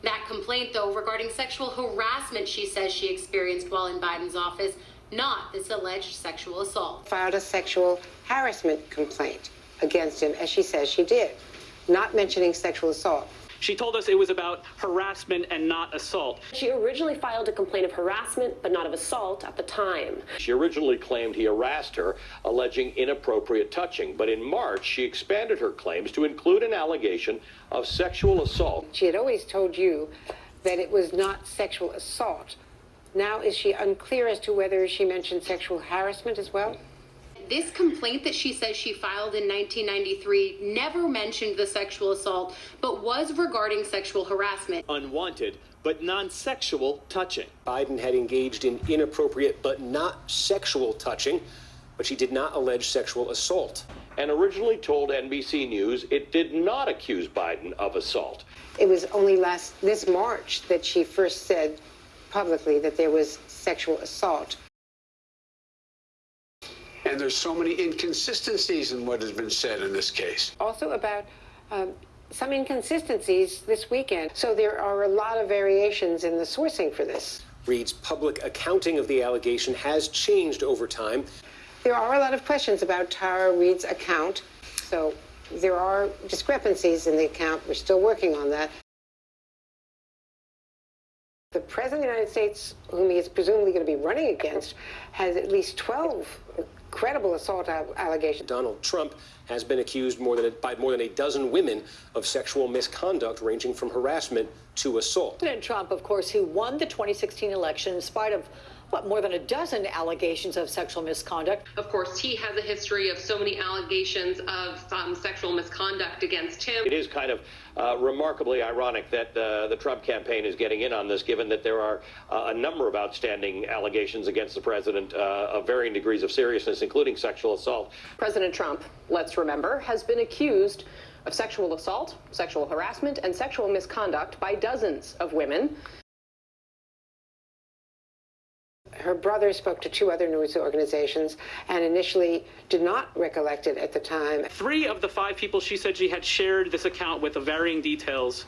That complaint, though, regarding sexual harassment she says she experienced while in Biden's office, not this alleged sexual assault. Filed a sexual harassment complaint against him, as she says she did, not mentioning sexual assault. She told us it was about harassment and not assault. She originally filed a complaint of harassment, but not of assault at the time. She originally claimed he harassed her, alleging inappropriate touching. But in March, she expanded her claims to include an allegation of sexual assault. She had always told you that it was not sexual assault. Now is she unclear as to whether she mentioned sexual harassment as well? This complaint that she says she filed in 1993 never mentioned the sexual assault, but was regarding sexual harassment. Unwanted, but non-sexual touching. Biden had engaged in inappropriate but not sexual touching, but she did not allege sexual assault. And originally told NBC News it did not accuse Biden of assault. It was only this March that she first said publicly that there was sexual assault. And there's so many inconsistencies in what has been said in this case. Also about some inconsistencies this weekend. So there are a lot of variations in the sourcing for this. Reade's public accounting of the allegation has changed over time. There are a lot of questions about Tara Reade's account. So there are discrepancies in the account. We're still working on that. The President of the United States, whom he is presumably going to be running against, has at least 12 credible assault allegations. Donald Trump has been accused by more than a dozen women of sexual misconduct, ranging from harassment to assault. President Trump, of course, who won the 2016 election in spite of more than a dozen allegations of sexual misconduct. Of course, he has a history of so many allegations of sexual misconduct against him. It is kind of remarkably ironic that the Trump campaign is getting in on this, given that there are a number of outstanding allegations against the president of varying degrees of seriousness, including sexual assault. President Trump, let's remember, has been accused of sexual assault, sexual harassment, and sexual misconduct by dozens of women. Her brother spoke to 2 other news organizations and initially did not recollect it at the time. 3 of the 5 people she said she had shared this account with, of varying details,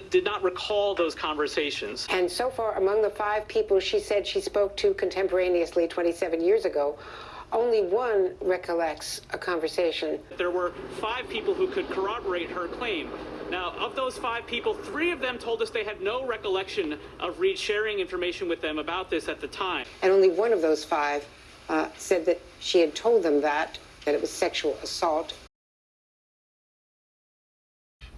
did not recall those conversations. And so far, among the 5 people she said she spoke to contemporaneously 27 years ago, only 1 recollects a conversation. There were 5 people who could corroborate her claim. Now, of those 5 people, 3 of them told us they had no recollection of Reade sharing information with them about this at the time. And only 1 of those 5 said that she had told them that it was sexual assault.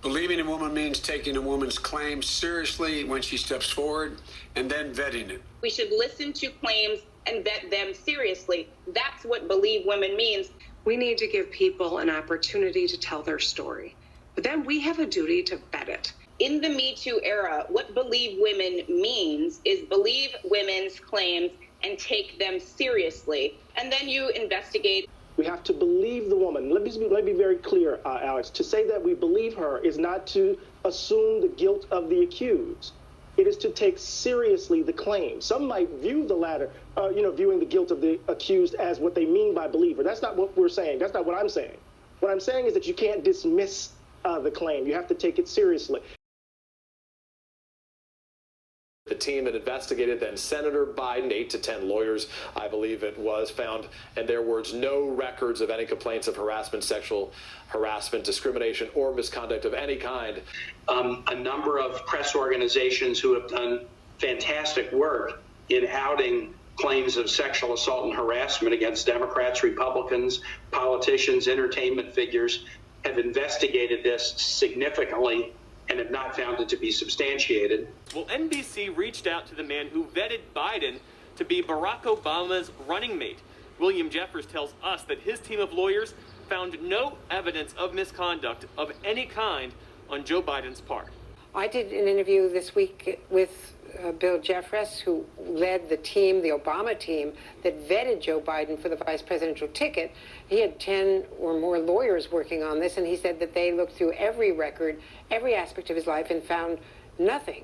Believing a woman means taking a woman's claim seriously when she steps forward and then vetting it. We should listen to claims and vet them seriously. That's what believe women means. We need to give people an opportunity to tell their story. But then we have a duty to vet it. In the MeToo era, what believe women means is believe women's claims and take them seriously. And then you investigate. We have to believe the woman. Let me be very clear, Alex. To say that we believe her is not to assume the guilt of the accused. It is to take seriously the claim. Some might view the latter, viewing the guilt of the accused as what they mean by believer. That's not what we're saying. That's not what I'm saying. What I'm saying is that you can't dismiss the claim. You have to take it seriously. The team that investigated then Senator Biden, 8 to 10 lawyers, I believe it was, found, in their words, no records of any complaints of harassment, sexual harassment, discrimination, or misconduct of any kind. A number of press organizations who have done fantastic work in outing claims of sexual assault and harassment against Democrats, Republicans, politicians, entertainment figures have investigated this significantly and have not found it to be substantiated. Well, NBC reached out to the man who vetted Biden to be Barack Obama's running mate. William Jeffers tells us that his team of lawyers found no evidence of misconduct of any kind on Joe Biden's part. I did an interview this week with Bill Jeffress, who led the team, the Obama team, that vetted Joe Biden for the vice presidential ticket. He had 10 or more lawyers working on this, and he said that they looked through every record, every aspect of his life, and found nothing